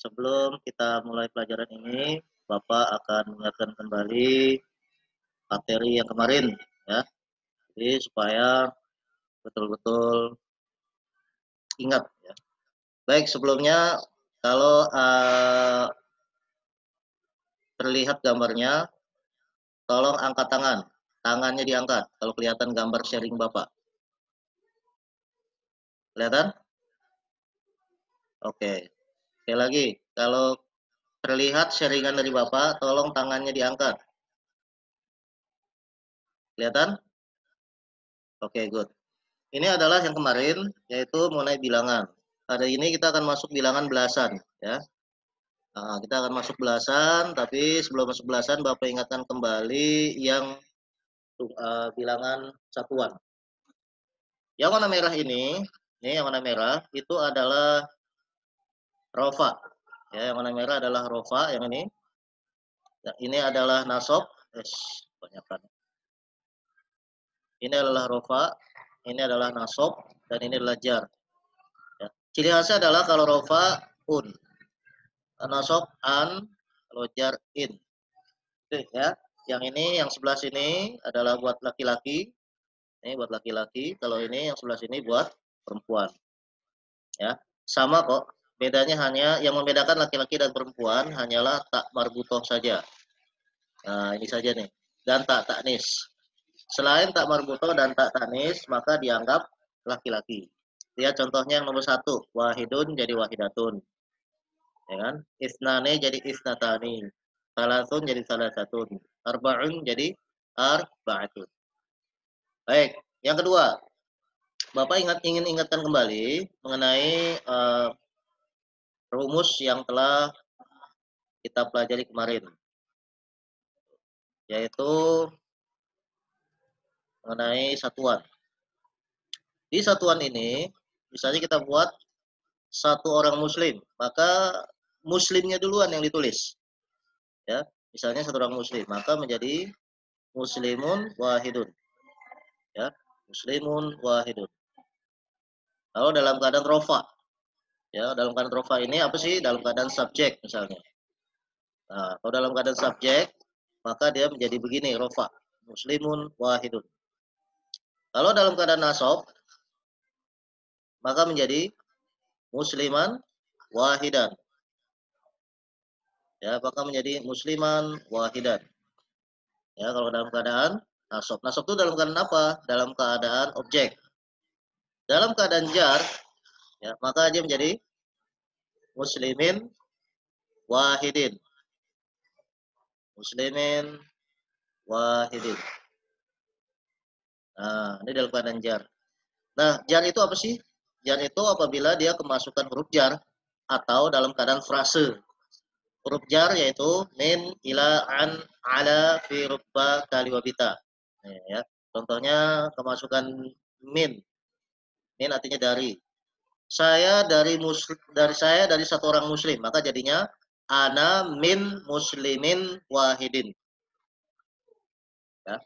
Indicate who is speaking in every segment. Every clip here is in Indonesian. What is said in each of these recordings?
Speaker 1: sebelum kita mulai pelajaran ini, Bapak akan mengingatkan kembali materi yang kemarin, ya. Jadi supaya betul-betul ingat, ya. Baik, sebelumnya kalau terlihat gambarnya, tolong angkat tangan. Tangannya diangkat kalau kelihatan gambar sharing Bapak. Kelihatan? Oke. Sekali lagi, kalau terlihat sharingan dari Bapak, tolong tangannya diangkat. Kelihatan? Oke, good. Ini adalah yang kemarin, yaitu mengenai bilangan. Hari ini kita akan masuk bilangan belasan, ya. Nah, kita akan masuk belasan, tapi sebelum masuk belasan, Bapak ingatkan kembali yang bilangan satuan. Yang warna merah ini yang warna merah itu adalah rofa. Ya, yang warna merah adalah rofa, yang ini. Ya, ini adalah nasob. Banyak kan. Ini adalah rofa, ini adalah nasob, dan ini adalah jar. Ya. Ciri khasnya adalah kalau rofa un, nasob an, kalau jar in. Oke, ya. Yang ini, yang sebelah sini adalah buat laki-laki. Ini buat laki-laki. Kalau ini yang sebelah sini buat perempuan. Ya, sama kok. Bedanya hanya yang membedakan laki-laki dan perempuan hanyalah tak marbutoh saja. Nah, ini saja nih. Dan tak taknis. Selain tak marbutoh dan tak taknis, maka dianggap laki-laki. Ya, contohnya yang nomor 1, wahidun jadi wahidatun. Ya kan? Isnane jadi isnatani. Salatun jadi salasatun. Arba'un jadi arba'atun. Baik, yang kedua, Bapak ingin ingatkan kembali mengenai rumus yang telah kita pelajari kemarin, yaitu mengenai satuan. Di satuan ini, misalnya kita buat satu orang muslim, maka muslimnya duluan yang ditulis. Ya, misalnya satu orang muslim, maka menjadi muslimun wahidun. Ya, muslimun wahidun. Kalau dalam keadaan rofa, ya, dalam keadaan rofa ini apa sih? Dalam keadaan subjek misalnya. Nah, kalau dalam keadaan subjek, maka dia menjadi begini, rofa, muslimun wahidun. Kalau dalam keadaan nasab, maka menjadi musliman wahidan. Ya, maka menjadi musliman wahidan. Ya, kalau dalam keadaan nasab. Nasab itu dalam keadaan apa? Dalam keadaan objek. Dalam keadaan jar, ya, maka dia menjadi muslimin wahidin. Muslimin wahidin. Nah, ini dalam keadaan jar. Nah, jar itu apa sih? Jar itu apabila dia kemasukan huruf jar atau dalam keadaan frase. Huruf jar yaitu min, ila, an, ala, fi, rubba, kali, wabita. Ya. Contohnya kemasukan min. Min artinya dari. Saya dari satu orang muslim, maka jadinya ana min muslimin wahidin. Ya.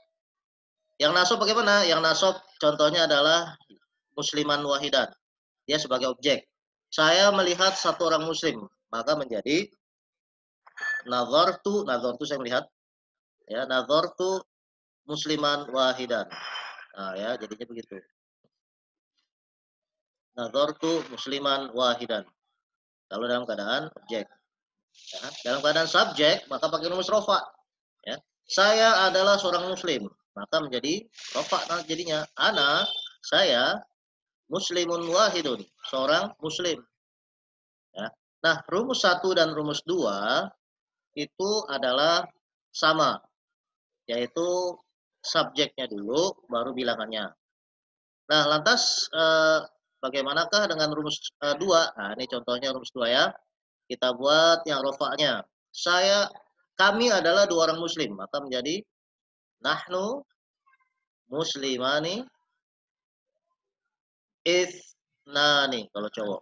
Speaker 1: Yang nasab bagaimana? Yang nasab contohnya adalah musliman wahidan. Dia sebagai objek. Saya melihat satu orang muslim, maka menjadi nazartu saya melihat, ya, nazartu musliman wahidan. Nah, ya, jadinya begitu. Nazartu musliman wahidan. Kalau dalam keadaan objek. Ya, dalam keadaan subjek, maka pakai rumus rofa. Ya. Saya adalah seorang muslim, maka menjadi rofa. Nah, jadinya saya muslimun wahidun, seorang muslim. Ya. Nah, rumus 1 dan rumus 2 itu adalah sama, yaitu subjeknya dulu, baru bilangannya. Nah, lantas bagaimanakah dengan rumus 2? Nah, ini contohnya rumus 2 ya. Kita buat yang rofaknya. Kami adalah dua orang muslim, maka menjadi nahnu muslimani isnani kalau cowok.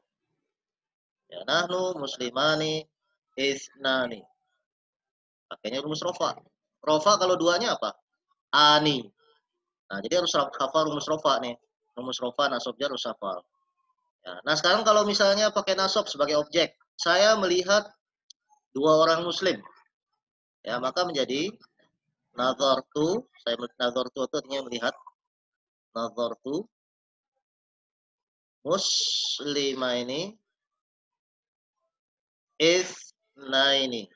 Speaker 1: Ya, nahnu muslimani isnani. Pakainya rumus rofa. Rofa kalau duanya apa? Ani. Nah, jadi harus hafal rumus rofa nih. Rumus rofa nasob jar harus hafal. Ya, nah, sekarang kalau misalnya pakai nasob sebagai objek, saya melihat dua orang muslim. Ya, maka menjadi nazartu, saya nazartu itu artinya melihat. Nazartu muslimaini itsnaini.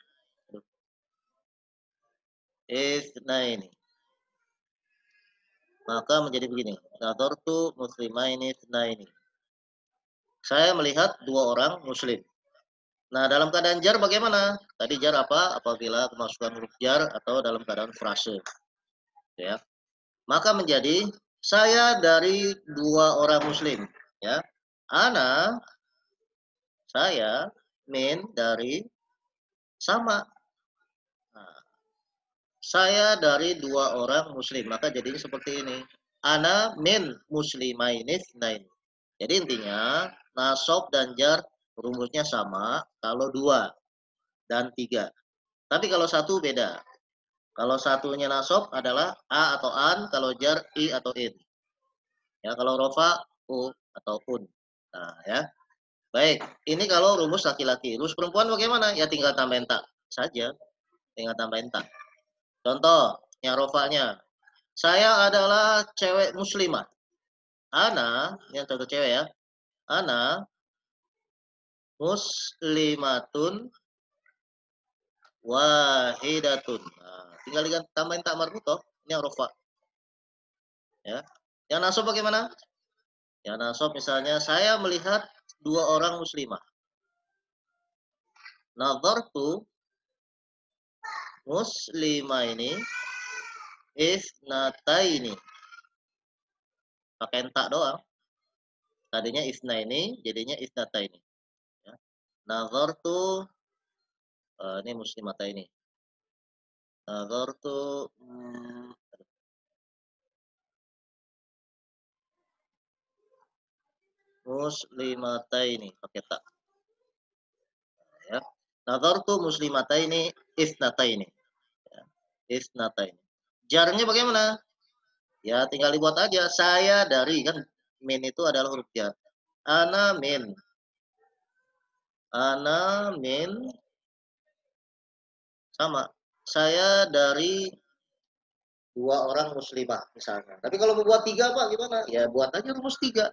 Speaker 1: Itsnaini. Maka menjadi begini. Nazartu muslimaini itsnaini. Saya melihat dua orang muslim. Nah, dalam keadaan jar bagaimana? Tadi jar apa? Apabila kemasukan huruf jar atau dalam keadaan frase. Ya. Maka menjadi saya dari dua orang muslim. Ya. Ana, saya, min, dari, sama. Nah, saya dari dua orang muslim. Maka jadinya seperti ini. Ana min muslimainis nain. Jadi intinya, nasab dan jar rumusnya sama kalau dua dan tiga. Tapi kalau satu beda. Kalau satunya nasab adalah a atau an, kalau jar i atau in. Ya, kalau rofa u atau un. Nah, ya. Baik, ini kalau rumus laki-laki. Rumus perempuan bagaimana? Ya tinggal tambahin tak saja. Tinggal tambahin tak. Contoh, yang rofanya. Saya adalah cewek muslimah. Ana, yang contoh cewek ya. Ana muslimatun wahidatun. Nah, tinggal tambahin tak marbutoh. Ini yang rofa. Ya. Yang nasab bagaimana? Yang nasab misalnya saya melihat dua orang muslimah. Nazartu muslimah ini isnataini. Pakai entak doang. Tadinya isna ini, jadinya isnataini. Ya. Nazartu ini muslimata ini. Nazartu muslimata ini pakai tak. Ya. Nazartu muslimata ini isnataini. Ya. Isnataini. Jarnya bagaimana? Ya tinggal dibuat aja. Saya dari, kan min itu adalah huruf jar. Ana min. Ana min. Sama. Saya dari dua orang muslimah misalnya. Tapi kalau mau buat tiga Pak gimana? Ya buat aja rumus tiga.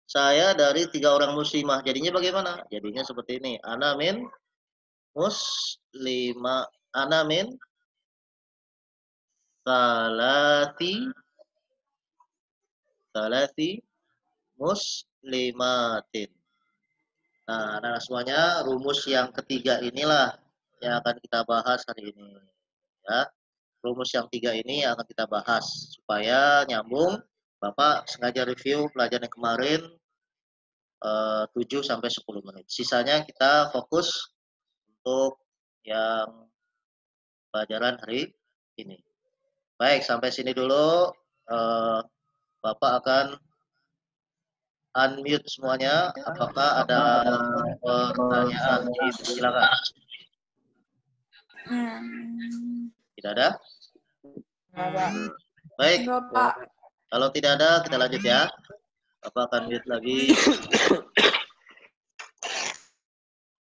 Speaker 1: Saya dari tiga orang muslimah. Jadinya bagaimana? Jadinya seperti ini. Ana min muslimah. Ana min salati muslimatin. Nah, semuanya rumus yang ketiga inilah yang akan kita bahas hari ini. Ya, rumus yang tiga ini yang akan kita bahas supaya nyambung. Bapak sengaja review pelajaran yang kemarin 7 sampai 10 menit. Sisanya kita fokus untuk yang pelajaran hari ini. Baik, sampai sini dulu. Bapak akan unmute semuanya. Apakah ada pertanyaan? Silakan. Tidak ada? Baik. Kalau tidak ada, kita lanjut ya. Bapak akan mute lagi.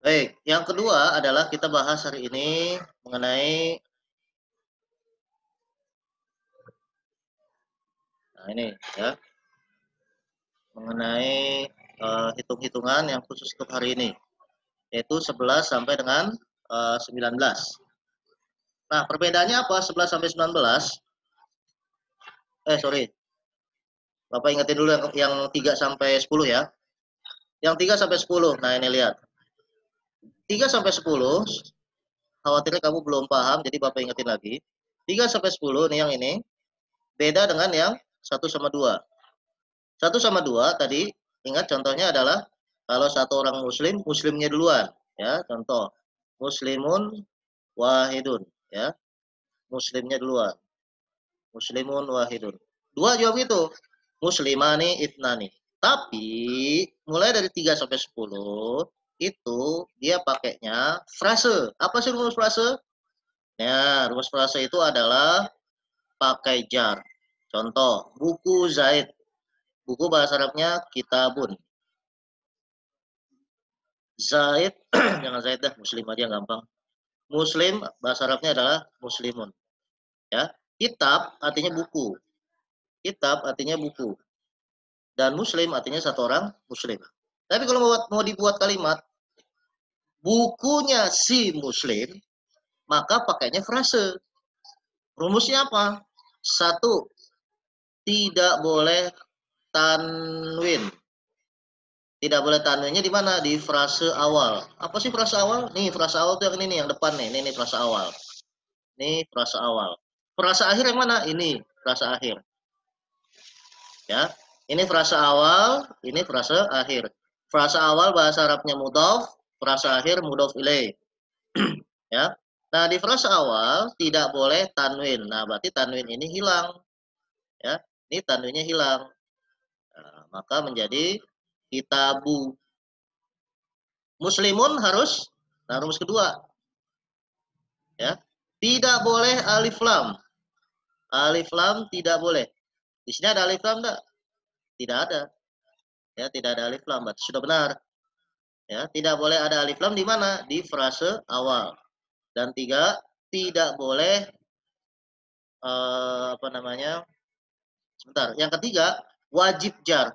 Speaker 1: Baik, yang kedua adalah kita bahas hari ini mengenai ini ya. Mengenai hitung-hitungan yang khusus untuk hari ini, yaitu 11 sampai dengan 19. Nah, perbedaannya apa 11 sampai 19? Sorry. Bapak ingetin dulu yang 3 sampai 10 ya. Yang 3 sampai 10. Nah, ini lihat. 3 sampai 10, khawatirnya kamu belum paham, jadi Bapak ingetin lagi. 3 sampai 10 nih yang ini beda dengan yang 1 sama 2. 1 sama 2 tadi ingat contohnya adalah kalau satu orang muslim, muslimnya duluan ya. Contoh muslimun wahidun ya. Muslimnya duluan. Muslimun wahidun. 2 juga begitu. Muslimani itnani. Tapi mulai dari 3 sampai 10 itu dia pakainya frase. Apa sih rumus frase? Ya, rumus frase itu adalah pakai jar. Contoh, buku Zaid. Buku bahasa Arabnya kitabun. Zaid, jangan Zaid dah, Muslim aja gampang. Muslim bahasa Arabnya adalah muslimun. Ya, kitab artinya buku. Kitab artinya buku. Dan muslim artinya satu orang muslim. Tapi kalau mau dibuat kalimat bukunya si muslim, maka pakainya frase. Rumusnya apa? Satu, tidak boleh tanwin. Tidak boleh tanwinnya di mana? Di frase awal. Apa sih frase awal? Nih, frase awal tuh yang ini nih, yang depan nih. Ini frase awal. Ini frase awal. Frase akhir yang mana? Ini frase akhir. Ya. Ini frase awal, ini frase akhir. Frase awal bahasa Arabnya mudhaf, frase akhir mudhaf ilaih. Ya. Nah, di frase awal tidak boleh tanwin. Nah, berarti tanwin ini hilang. Ya. Ini tanwinnya hilang. Nah, maka menjadi kitabu. Muslimun harus, nah rumus kedua, ya. Tidak boleh alif lam. Alif lam tidak boleh. Di sini ada alif lam enggak? Tidak ada. Ya, tidak ada alif lam. Berarti sudah benar. Ya, tidak boleh ada alif lam di mana? Di frase awal. Dan tiga, tidak boleh apa namanya? Sebentar. Yang ketiga, wajib jar.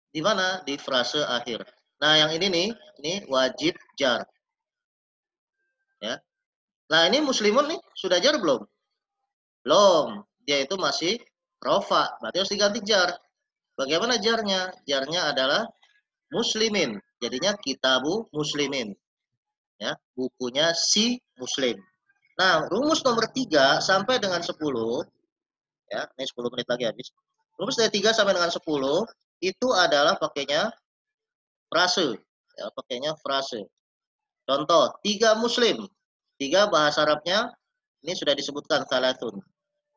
Speaker 1: Di mana? Di frase akhir. Nah, yang ini nih, ini wajib jar. Ya. Nah, ini muslimun nih sudah jar belum? Belum. Dia itu masih rofa. Berarti harus diganti jar. Bagaimana jarnya? Jarnya adalah muslimin. Jadinya kitabu muslimin. Ya, bukunya si muslim. Nah, rumus nomor 3 sampai dengan 10, ya, ini 10 menit lagi habis. Rumus dari 3 sampai dengan 10 itu adalah pakainya frase. Ya, pakainya frase. Contoh, 3 muslim. 3 bahasa Arabnya ini sudah disebutkan salatun.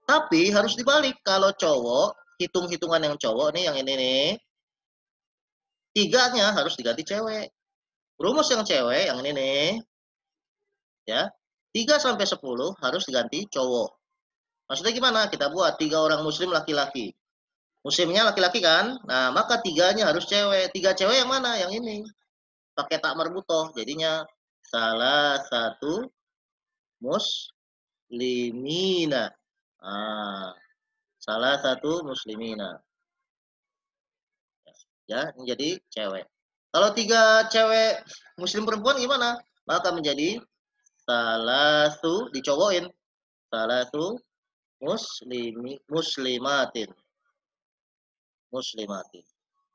Speaker 1: Tapi harus dibalik. Kalau cowok, hitung-hitungan yang cowok nih, yang ini nih, tiganya harus diganti cewek. Rumus yang cewek, yang ini nih, ya, 3 sampai 10 harus diganti cowok. Maksudnya gimana? Kita buat 3 orang muslim laki-laki. Muslimnya laki-laki kan? Nah, maka tiganya harus cewek. 3 cewek yang mana? Yang ini. Pakai tak marbutoh. Jadinya salah satu muslimina. Ah, salah satu muslimina. Ya, menjadi cewek. Kalau 3 cewek muslim perempuan gimana? Maka menjadi salah satu dicowokin. Salah satu muslimatin. Muslimatin.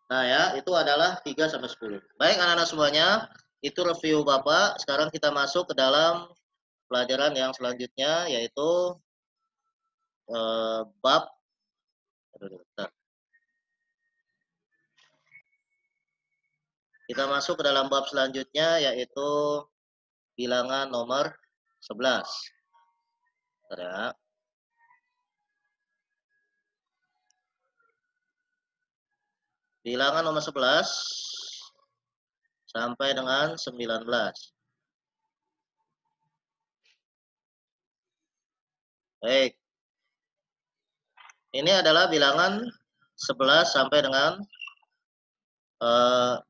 Speaker 1: Nah ya, itu adalah 3 sampai 10. Baik anak-anak semuanya, itu review Bapak. Sekarang kita masuk ke dalam pelajaran yang selanjutnya yaitu bab kita masuk ke dalam bab selanjutnya yaitu bilangan nomor 11. Bentar ya. Bilangan nomor 11 sampai dengan 19. Baik. Ini adalah bilangan 11 sampai dengan 19.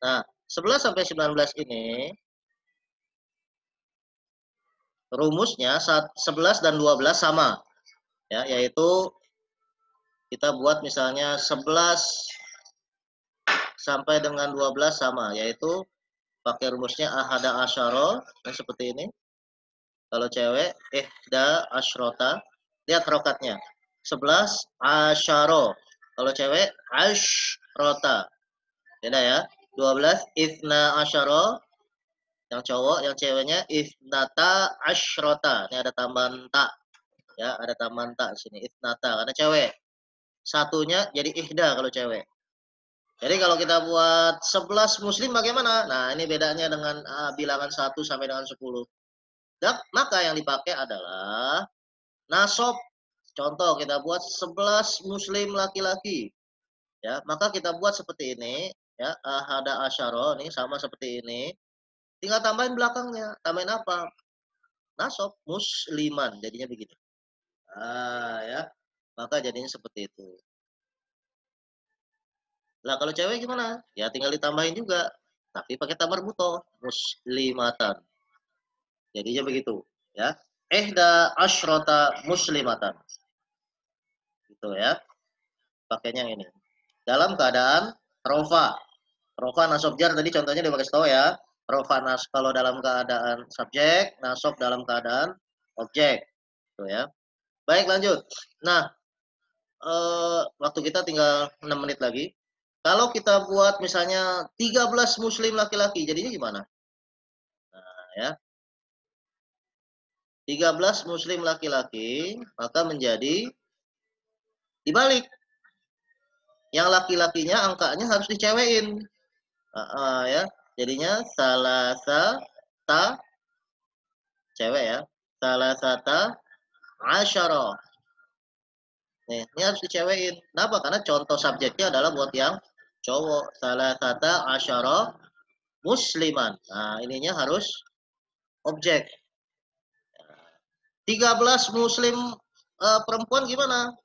Speaker 1: Nah, 11 sampai 19 ini rumusnya 11 dan 12 sama. Ya, yaitu kita buat misalnya 11 sampai dengan 12 sama, yaitu pakai rumusnya ahada asyara, seperti ini. Kalau cewek, ihda asyrota, lihat rokatnya. 11 asyara. Kalau cewek, asyrota. Beda ya. 12 ifna asyara. Yang cowok, yang ceweknya ifnata asyrota. Ini ada tambahan tak. Ya, ada tambahan tak di sini. Ifnata, karena cewek. Satunya jadi ihda kalau cewek. Jadi kalau kita buat 11 muslim bagaimana? Nah, ini bedanya dengan bilangan 1 sampai dengan 10. Dan, maka yang dipakai adalah nasob. Contoh kita buat 11 muslim laki-laki. Ya, maka kita buat seperti ini, ya, ahada asyara nih sama seperti ini. Tinggal tambahin belakangnya. Tambahin apa? Nasob musliman. Jadinya begini. Ah, ya. Maka jadinya seperti itu. Lah kalau cewek gimana? Ya tinggal ditambahin juga, tapi pakai ta marbutoh, muslimatan. Jadinya begitu, ya. Ihda asyrata muslimatan. Gitu ya. Pakainya yang ini. Dalam keadaan rofa. Rofa nasab jar tadi contohnya dipakai tahu ya. Rofa nas kalau dalam keadaan subjek, nasab dalam keadaan objek. Gitu ya. Baik, lanjut. Nah, waktu kita tinggal 6 menit lagi. Kalau kita buat misalnya 13 muslim laki-laki, jadinya gimana? Nah, ya. 13 muslim laki-laki, maka menjadi dibalik. Yang laki-lakinya angkanya harus dicewekin. Ya. Jadinya salah sata cewek ya. Salah sata asyara. Nih, ini harus dicewekin. Kenapa? Karena contoh subjeknya adalah buat yang cowok. Salah sata asyara musliman. Nah, ininya harus objek. 13 muslim perempuan gimana?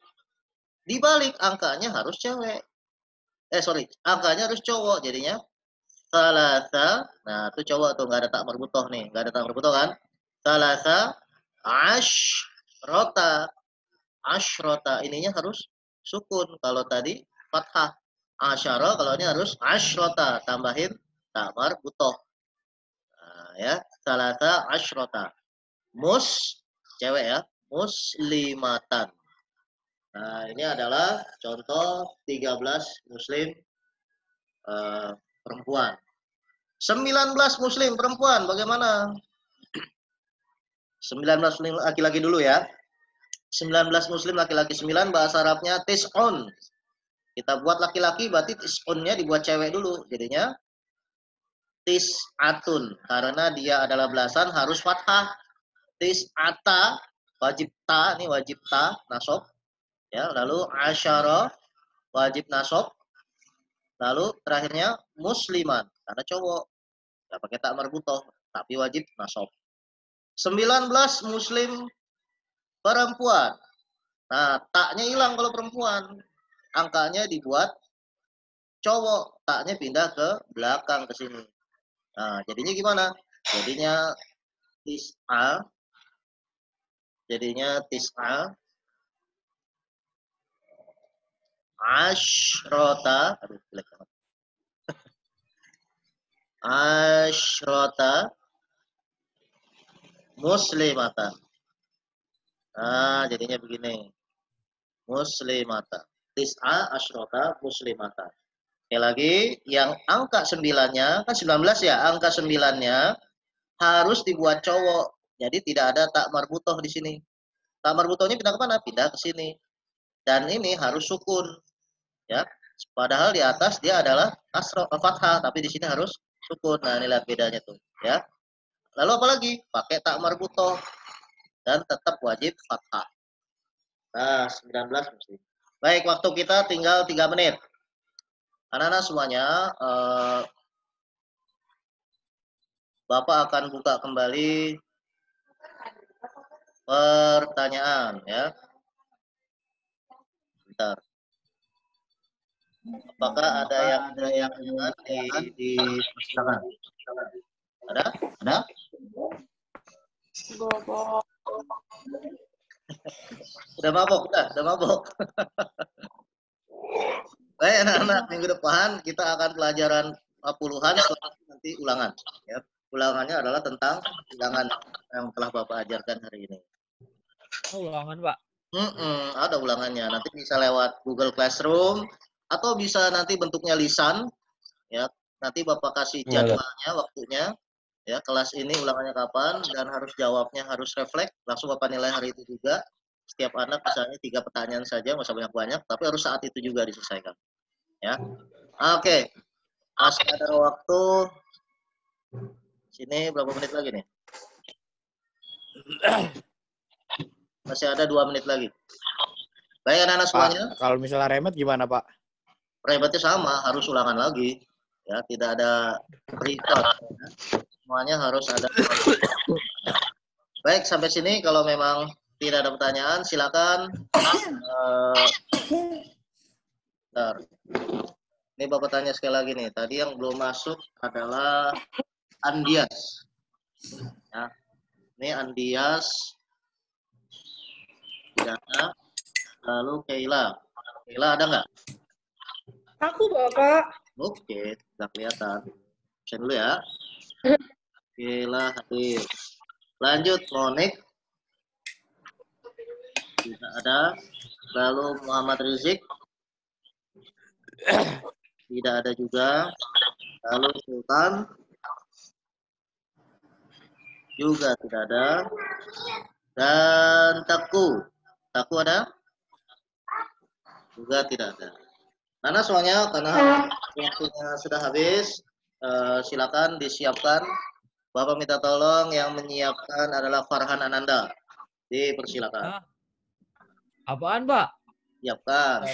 Speaker 1: Dibalik angkanya harus cewek. Sorry, angkanya harus cowok. Jadinya salasa. Nah, itu cowok tuh nggak ada tak marbutoh nih, nggak ada tak marbutoh kan? Salasa ashrota. Ashrota ininya harus sukun. Kalau tadi fathah. Asyara kalau ini harus ashrota, tambahin tak marbutoh. Nah, ya, salasa ashrota. Mus cewek ya, muslimatan. Nah, ini adalah contoh 13 muslim perempuan. 19 muslim perempuan bagaimana? 19 muslim laki-laki dulu ya. 19 muslim laki-laki 9 bahasa Arabnya tis'un. Kita buat laki-laki berarti tis'unnya dibuat cewek dulu. Jadinya tis'atun karena dia adalah belasan harus fathah. Tis'ata wajib ta, ini wajib ta nasab ya, lalu asyara wajib nasab, lalu terakhirnya musliman karena cowok nggak pakai tak marbutoh tapi wajib nasab. 19 muslim perempuan. Nah, taknya hilang kalau perempuan. Angkanya dibuat cowok, taknya pindah ke belakang ke sini. Nah, jadinya gimana? Jadinya tis'a. Jadinya tis'a asyrota. Aduh, jelek banget. Asyrota muslimatan. Nah, jadinya begini. Muslimatan. Tis'a asyrota muslimatan. Sekali lagi, yang angka 9-nya, kan 19 ya, angka 9-nya harus dibuat cowok. Jadi tidak ada tak marbutoh di sini. Tak marbutohnya pindah ke mana? Pindah ke sini. Dan ini harus sukun. Ya. Padahal di atas dia adalah fathah, tapi di sini harus sukun. Nah, ini lihat bedanya tuh. Ya. Lalu apa lagi? Pakai tak marbutoh. Dan tetap wajib fathah. Nah, 19 mesti. Baik, waktu kita tinggal 3 menit. Anak-anak semuanya, Bapak akan buka kembali pertanyaan ya. Bentar. Apakah ada yang di persilakan? Ada? Ada? Udah mabok, udah mabok. Baik anak-anak, minggu depan kita akan pelajaran puluhan, nanti ulangan. Ya. Ulangannya adalah tentang ulangan yang telah Bapak ajarkan hari ini.
Speaker 2: Ulangan, Pak?
Speaker 1: Ada ulangannya. Nanti bisa lewat Google Classroom atau bisa nanti bentuknya lisan. Ya, nanti Bapak kasih jadwalnya, waktunya. Ya, kelas ini ulangannya kapan dan harus jawabnya harus refleks. Langsung Bapak nilai hari itu juga. Setiap anak misalnya 3 pertanyaan saja, nggak usah banyak-banyak, tapi harus saat itu juga diselesaikan. Ya, oke. Masih ada waktu. Sini berapa menit lagi nih? Masih ada 2 menit lagi. Baik anak-anak semuanya.
Speaker 2: Kalau misalnya remet gimana Pak?
Speaker 1: Remetnya sama, harus ulangan lagi. Ya, tidak ada record. Ya. Semuanya harus ada. Baik, sampai sini kalau memang tidak ada pertanyaan, silakan. Bentar. Ini Bapak tanya sekali lagi nih. Tadi yang belum masuk adalah Andias. Ya. Ini Andias. Tidak ada. Lalu Keila. Keila ada nggak?
Speaker 3: Aku Bapak.
Speaker 1: Oke, tidak kelihatan. Absen dulu ya. Keila hadir. Lanjut, Monik. Tidak ada. Lalu Muhammad Rizik. Tidak ada juga. Lalu Sultan. Juga tidak ada. Dan Taku. Taku ada? Juga tidak ada. Mana soalnya karena waktunya sudah habis, silakan disiapkan. Bapak minta tolong yang menyiapkan adalah Farhan Ananda. Dipersilakan.
Speaker 2: Apaan, Pak?
Speaker 1: Siapkan.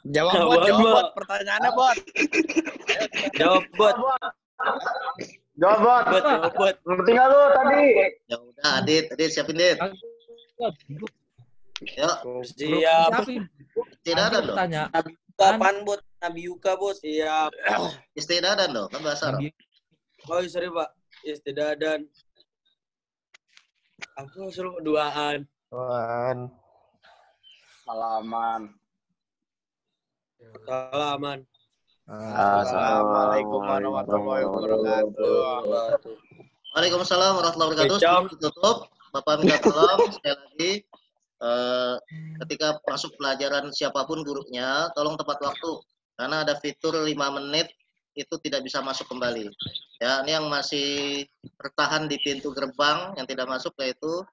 Speaker 2: Jawab, Bot. Pertanyaannya, Bot.
Speaker 4: Jawab, Bot.
Speaker 5: Jawab,
Speaker 4: Bot.
Speaker 5: ngerti nggak lu tadi?
Speaker 1: Ya udah, Adit siapin Dit. Yuk,
Speaker 4: Siap.
Speaker 1: tidak ada dong.
Speaker 2: Tanya.
Speaker 4: Kapan, Bot? Nabi Yuka, Bot. Siap.
Speaker 1: Istidadan dong, kan bahasa Arab.
Speaker 4: Oh, sorry, Pak. Istidadan. Aku suruh duaan.
Speaker 5: Salaman.
Speaker 4: Salaman.
Speaker 2: Assalamualaikum warahmatullahi wabarakatuh.
Speaker 1: Waalaikumsalam warahmatullahi wabarakatuh.
Speaker 4: Kecap.
Speaker 1: Sebelum tutup, Bapak minta tolong sekali lagi ketika masuk pelajaran siapapun gurunya, tolong tepat waktu karena ada fitur 5 menit itu tidak bisa masuk kembali. Ya, ini yang masih bertahan di pintu gerbang yang tidak masuk yaitu